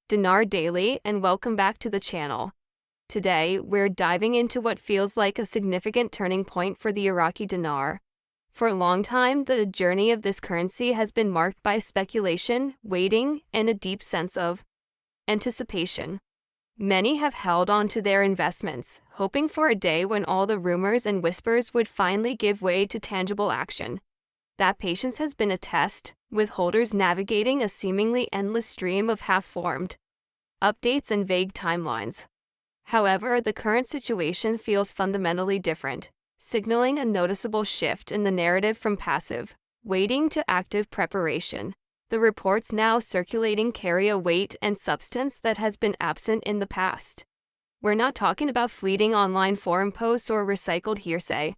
Dinar Daily, and welcome back to the channel. Today, we're diving into what feels like a significant turning point for the Iraqi dinar. For a long time, the journey of this currency has been marked by speculation, waiting, and a deep sense of anticipation. Many have held on to their investments, hoping for a day when all the rumors and whispers would finally give way to tangible action. That patience has been a test, with holders navigating a seemingly endless stream of half-formed updates and vague timelines. However, the current situation feels fundamentally different, signaling a noticeable shift in the narrative from passive waiting to active preparation. The reports now circulating carry a weight and substance that has been absent in the past. We're not talking about fleeting online forum posts or recycled hearsay.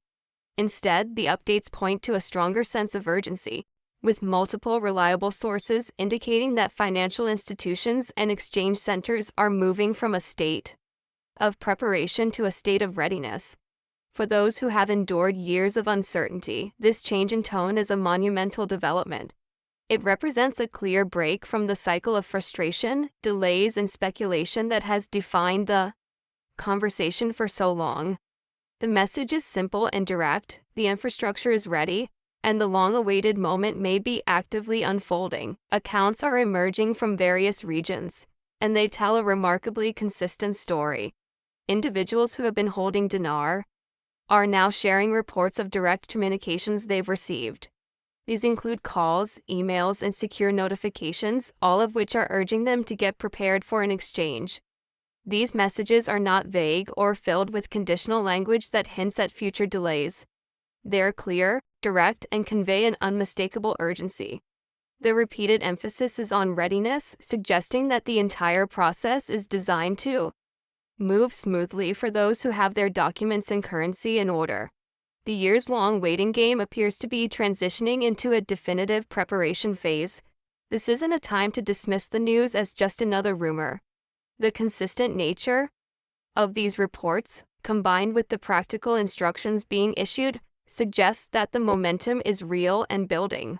Instead, the updates point to a stronger sense of urgency, with multiple reliable sources indicating that financial institutions and exchange centers are moving from a state of preparation to a state of readiness. For those who have endured years of uncertainty, this change in tone is a monumental development. It represents a clear break from the cycle of frustration, delays, and speculation that has defined the conversation for so long. The message is simple and direct, the infrastructure is ready, and the long-awaited moment may be actively unfolding. Accounts are emerging from various regions, and they tell a remarkably consistent story. Individuals who have been holding dinar are now sharing reports of direct communications they've received. These include calls, emails, and secure notifications, all of which are urging them to get prepared for an exchange. These messages are not vague or filled with conditional language that hints at future delays. They are clear, direct, and convey an unmistakable urgency. The repeated emphasis is on readiness, suggesting that the entire process is designed to move smoothly for those who have their documents and currency in order. The years-long waiting game appears to be transitioning into a definitive preparation phase. This isn't a time to dismiss the news as just another rumor. The consistent nature of these reports, combined with the practical instructions being issued, suggests that the momentum is real and building.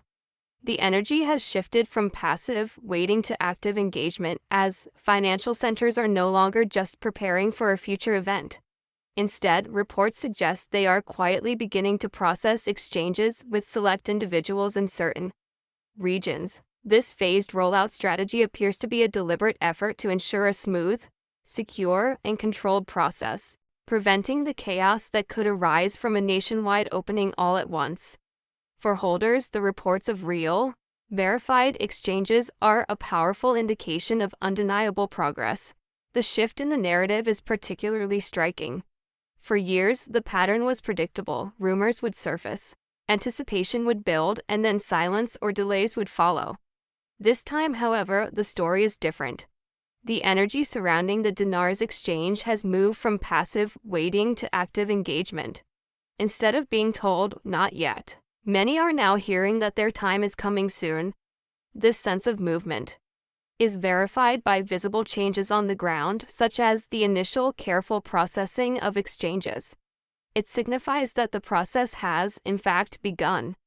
The energy has shifted from passive waiting to active engagement, as financial centers are no longer just preparing for a future event. Instead, reports suggest they are quietly beginning to process exchanges with select individuals in certain regions. This phased rollout strategy appears to be a deliberate effort to ensure a smooth, secure, and controlled process, preventing the chaos that could arise from a nationwide opening all at once. For holders, the reports of real, verified exchanges are a powerful indication of undeniable progress. The shift in the narrative is particularly striking. For years, the pattern was predictable. Rumors would surface, anticipation would build, and then silence or delays would follow. This time, however, the story is different. The energy surrounding the dinar's exchange has moved from passive waiting to active engagement. Instead of being told, "not yet," many are now hearing that their time is coming soon. This sense of movement is verified by visible changes on the ground, such as the initial careful processing of exchanges. It signifies that the process has, in fact, begun.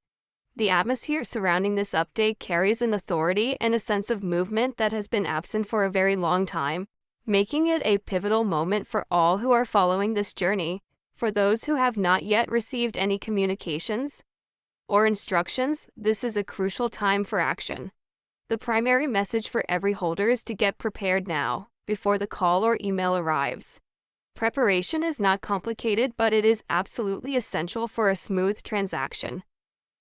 The atmosphere surrounding this update carries an authority and a sense of movement that has been absent for a very long time, making it a pivotal moment for all who are following this journey. For those who have not yet received any communications or instructions, this is a crucial time for action. The primary message for every holder is to get prepared now, before the call or email arrives. Preparation is not complicated, but it is absolutely essential for a smooth transaction.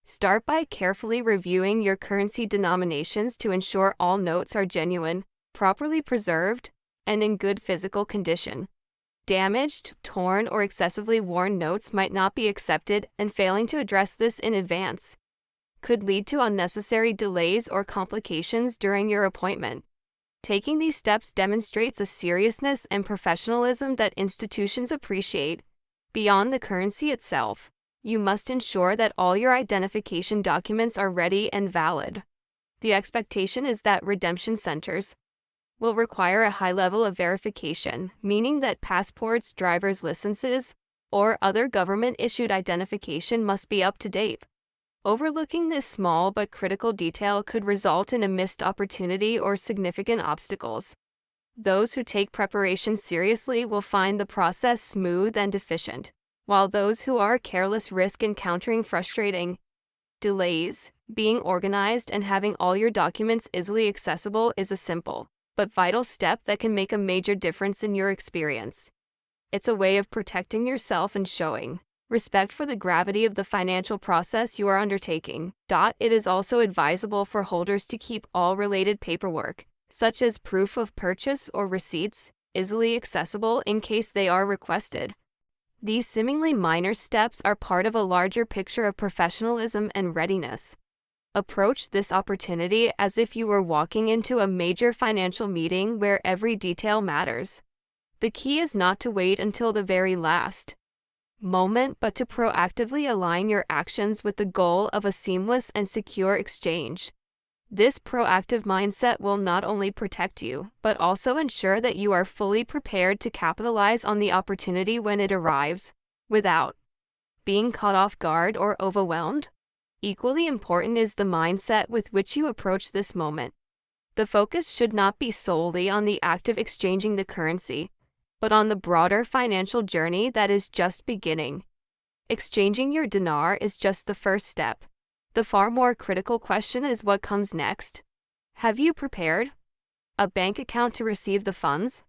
Start by carefully reviewing your currency denominations to ensure all notes are genuine, properly preserved, and in good physical condition. Damaged, torn, or excessively worn notes might not be accepted, and failing to address this in advance could lead to unnecessary delays or complications during your appointment. Taking these steps demonstrates a seriousness and professionalism that institutions appreciate. Beyond the currency itself, you must ensure that all your identification documents are ready and valid. The expectation is that redemption centers will require a high level of verification, meaning that passports, driver's licenses, or other government-issued identification must be up to date. Overlooking this small but critical detail could result in a missed opportunity or significant obstacles. Those who take preparation seriously will find the process smooth and efficient, while those who are careless risk encountering frustrating delays. Being organized and having all your documents easily accessible is a simple but vital step that can make a major difference in your experience. It's a way of protecting yourself and showing respect for the gravity of the financial process you are undertaking. It is also advisable for holders to keep all related paperwork, such as proof of purchase or receipts, easily accessible in case they are requested. These seemingly minor steps are part of a larger picture of professionalism and readiness. Approach this opportunity as if you were walking into a major financial meeting where every detail matters. The key is not to wait until the very last moment, but to proactively align your actions with the goal of a seamless and secure exchange. This proactive mindset will not only protect you, but also ensure that you are fully prepared to capitalize on the opportunity when it arrives, without being caught off guard or overwhelmed. Equally important is the mindset with which you approach this moment. The focus should not be solely on the act of exchanging the currency, but on the broader financial journey that is just beginning. Exchanging your dinar is just the first step. The far more critical question is what comes next. Have you prepared a bank account to receive the funds?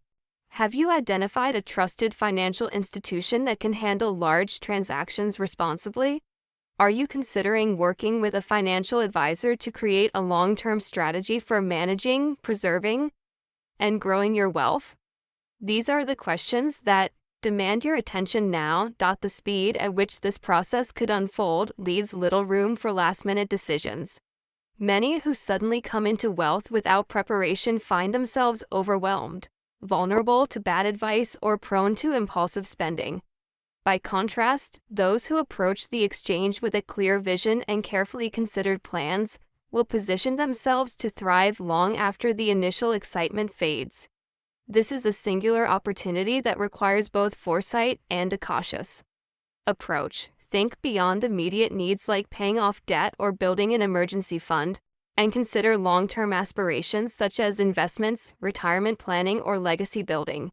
Have you identified a trusted financial institution that can handle large transactions responsibly? Are you considering working with a financial advisor to create a long-term strategy for managing, preserving, and growing your wealth? These are the questions that demand your attention now. The speed at which this process could unfold leaves little room for last-minute decisions. Many who suddenly come into wealth without preparation find themselves overwhelmed, vulnerable to bad advice, or prone to impulsive spending. By contrast, those who approach the exchange with a clear vision and carefully considered plans will position themselves to thrive long after the initial excitement fades. This is a singular opportunity that requires both foresight and a cautious approach. Think beyond immediate needs like paying off debt or building an emergency fund, and consider long-term aspirations such as investments, retirement planning, or legacy building.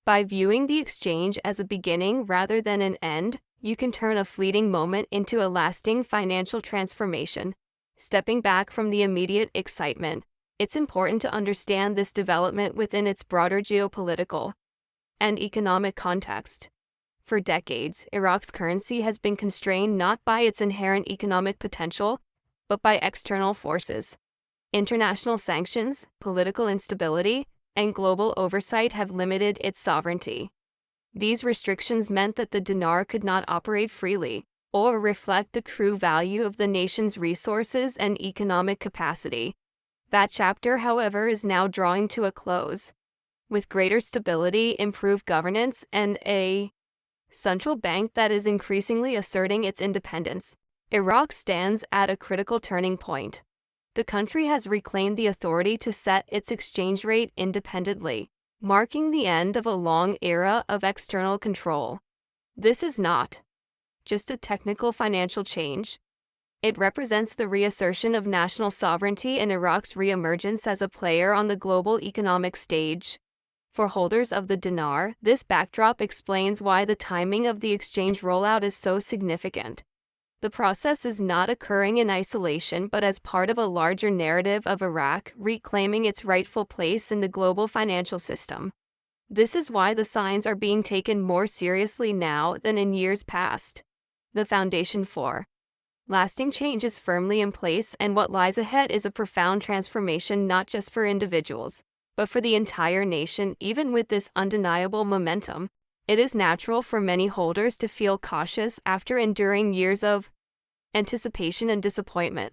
By viewing the exchange as a beginning rather than an end, you can turn a fleeting moment into a lasting financial transformation. Stepping back from the immediate excitement, it's important to understand this development within its broader geopolitical and economic context. For decades, Iraq's currency has been constrained not by its inherent economic potential, but by external forces. International sanctions, political instability, and global oversight have limited its sovereignty. These restrictions meant that the dinar could not operate freely or reflect the true value of the nation's resources and economic capacity. That chapter, however, is now drawing to a close. With greater stability, improved governance, and a central bank that is increasingly asserting its independence, Iraq stands at a critical turning point. The country has reclaimed the authority to set its exchange rate independently, marking the end of a long era of external control. This is not just a technical financial change. It represents the reassertion of national sovereignty and Iraq's re-emergence as a player on the global economic stage. For holders of the dinar, this backdrop explains why the timing of the exchange rollout is so significant. The process is not occurring in isolation but as part of a larger narrative of Iraq reclaiming its rightful place in the global financial system. This is why the signs are being taken more seriously now than in years past. The foundation for lasting change is firmly in place, and what lies ahead is a profound transformation not just for individuals, but for the entire nation. Even with this undeniable momentum, it is natural for many holders to feel cautious after enduring years of anticipation and disappointment.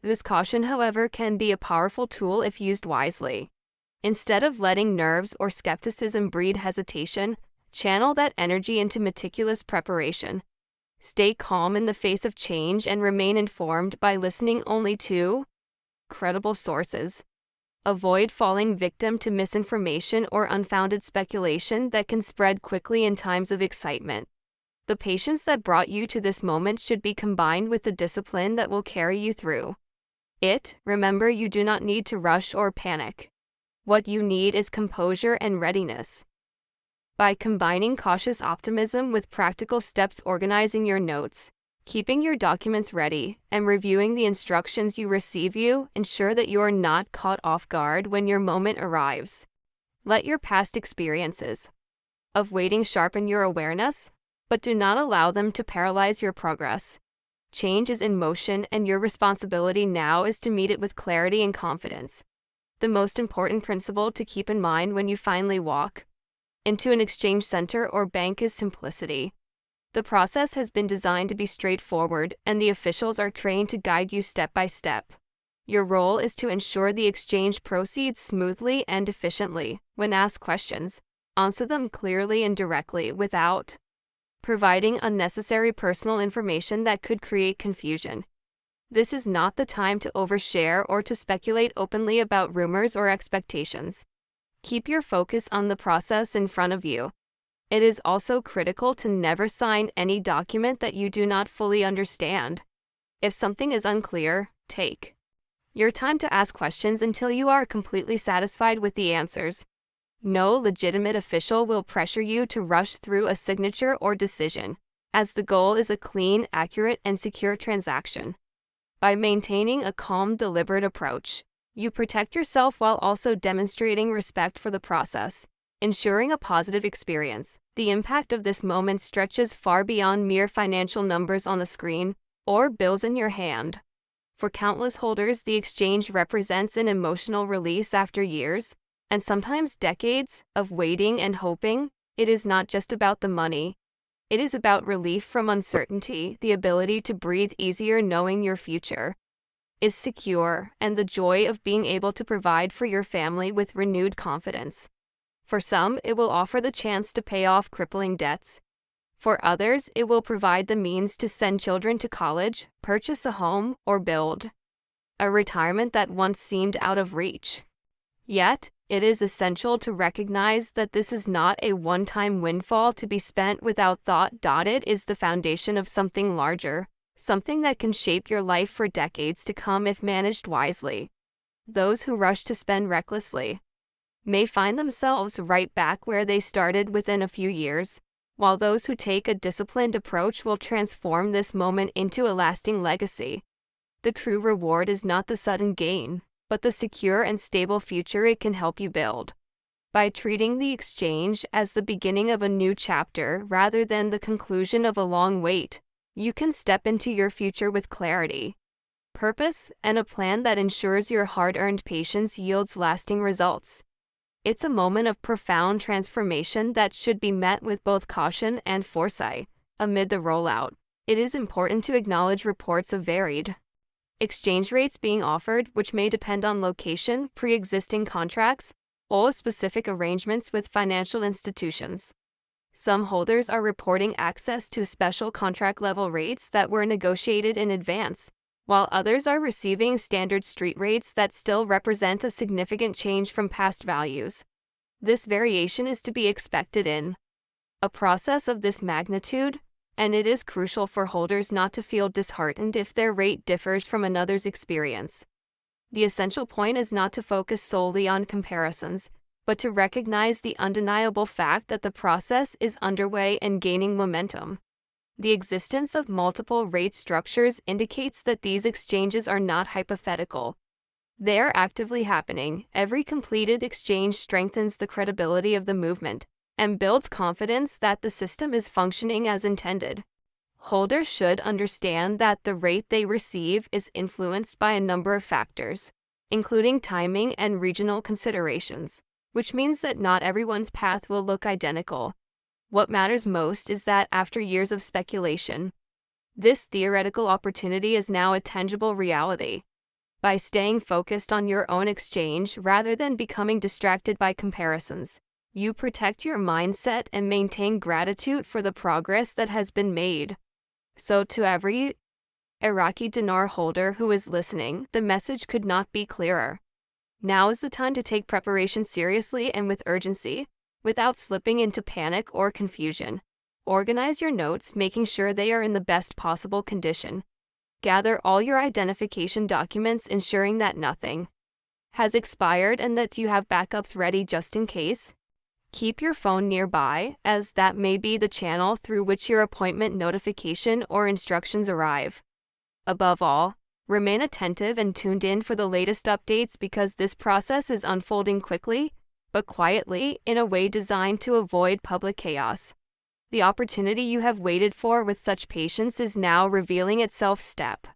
This caution, however, can be a powerful tool if used wisely. Instead of letting nerves or skepticism breed hesitation, channel that energy into meticulous preparation. Stay calm in the face of change and remain informed by listening only to credible sources. Avoid falling victim to misinformation or unfounded speculation that can spread quickly in times of excitement. The patience that brought you to this moment should be combined with the discipline that will carry you through it. Remember, you do not need to rush or panic. What you need is composure and readiness. By combining cautious optimism with practical steps, organizing your notes, keeping your documents ready, and reviewing the instructions you receive, you ensure that you are not caught off guard when your moment arrives. Let your past experiences of waiting sharpen your awareness, but do not allow them to paralyze your progress. Change is in motion, and your responsibility now is to meet it with clarity and confidence. The most important principle to keep in mind when you finally walk into an exchange center or bank is simplicity. The process has been designed to be straightforward, and the officials are trained to guide you step by step. Your role is to ensure the exchange proceeds smoothly and efficiently. When asked questions, answer them clearly and directly without providing unnecessary personal information that could create confusion. This is not the time to overshare or to speculate openly about rumors or expectations. Keep your focus on the process in front of you. It is also critical to never sign any document that you do not fully understand. If something is unclear, take your time to ask questions until you are completely satisfied with the answers. No legitimate official will pressure you to rush through a signature or decision, as the goal is a clean, accurate, and secure transaction. By maintaining a calm, deliberate approach, you protect yourself while also demonstrating respect for the process, ensuring a positive experience. The impact of this moment stretches far beyond mere financial numbers on a screen or bills in your hand. For countless holders, the exchange represents an emotional release after years, and sometimes decades, of waiting and hoping. It is not just about the money. It is about relief from uncertainty, the ability to breathe easier knowing your future is secure, and the joy of being able to provide for your family with renewed confidence. For some, it will offer the chance to pay off crippling debts. For others, it will provide the means to send children to college, purchase a home, or build a retirement that once seemed out of reach. Yet, it is essential to recognize that this is not a one-time windfall to be spent without thought. It is the foundation of something larger, something that can shape your life for decades to come if managed wisely. Those who rush to spend recklessly may find themselves right back where they started within a few years, while those who take a disciplined approach will transform this moment into a lasting legacy. The true reward is not the sudden gain, but the secure and stable future it can help you build. By treating the exchange as the beginning of a new chapter rather than the conclusion of a long wait, you can step into your future with clarity, purpose, and a plan that ensures your hard-earned patience yields lasting results. It's a moment of profound transformation that should be met with both caution and foresight. Amid the rollout, it is important to acknowledge reports of varied exchange rates being offered, which may depend on location, pre-existing contracts, or specific arrangements with financial institutions. Some holders are reporting access to special contract-level rates that were negotiated in advance, while others are receiving standard street rates that still represent a significant change from past values. This variation is to be expected in a process of this magnitude, and it is crucial for holders not to feel disheartened if their rate differs from another's experience. The essential point is not to focus solely on comparisons, but to recognize the undeniable fact that the process is underway and gaining momentum. The existence of multiple rate structures indicates that these exchanges are not hypothetical. They are actively happening. Every completed exchange strengthens the credibility of the movement and builds confidence that the system is functioning as intended. Holders should understand that the rate they receive is influenced by a number of factors, including timing and regional considerations, which means that not everyone's path will look identical. What matters most is that after years of speculation, this theoretical opportunity is now a tangible reality. By staying focused on your own exchange rather than becoming distracted by comparisons, you protect your mindset and maintain gratitude for the progress that has been made. So to every Iraqi dinar holder who is listening, the message could not be clearer. Now is the time to take preparation seriously and with urgency, without slipping into panic or confusion. Organize your notes, making sure they are in the best possible condition. Gather all your identification documents, ensuring that nothing has expired and that you have backups ready just in case. Keep your phone nearby, as that may be the channel through which your appointment notification or instructions arrive. Above all, remain attentive and tuned in for the latest updates because this process is unfolding quickly, but quietly, in a way designed to avoid public chaos. The opportunity you have waited for with such patience is now revealing itself step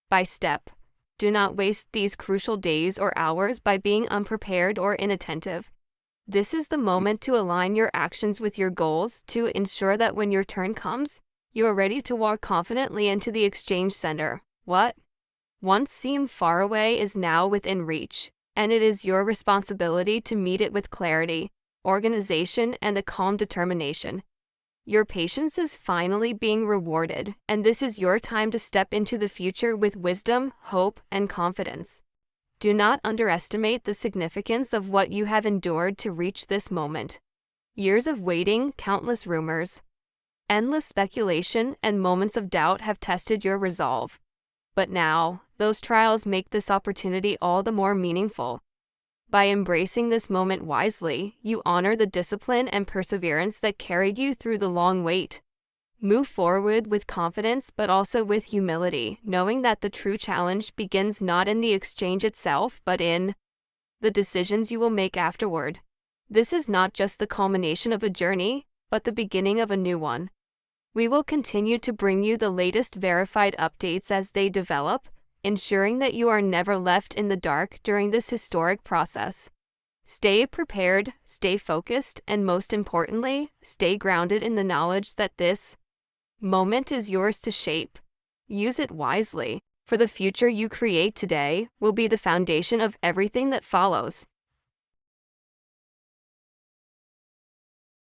by step. Do not waste these crucial days or hours by being unprepared or inattentive. This is the moment to align your actions with your goals to ensure that when your turn comes, you are ready to walk confidently into the exchange center. What once seemed far away is now within reach, and it is your responsibility to meet it with clarity, organization, and a calm determination. Your patience is finally being rewarded, and this is your time to step into the future with wisdom, hope, and confidence. Do not underestimate the significance of what you have endured to reach this moment. Years of waiting, countless rumors, endless speculation, and moments of doubt have tested your resolve. But now, those trials make this opportunity all the more meaningful. By embracing this moment wisely, you honor the discipline and perseverance that carried you through the long wait. Move forward with confidence but also with humility, knowing that the true challenge begins not in the exchange itself but in the decisions you will make afterward. This is not just the culmination of a journey, but the beginning of a new one. We will continue to bring you the latest verified updates as they develop, ensuring that you are never left in the dark during this historic process. Stay prepared, stay focused, and most importantly, stay grounded in the knowledge that this moment is yours to shape. Use it wisely, for the future you create today will be the foundation of everything that follows.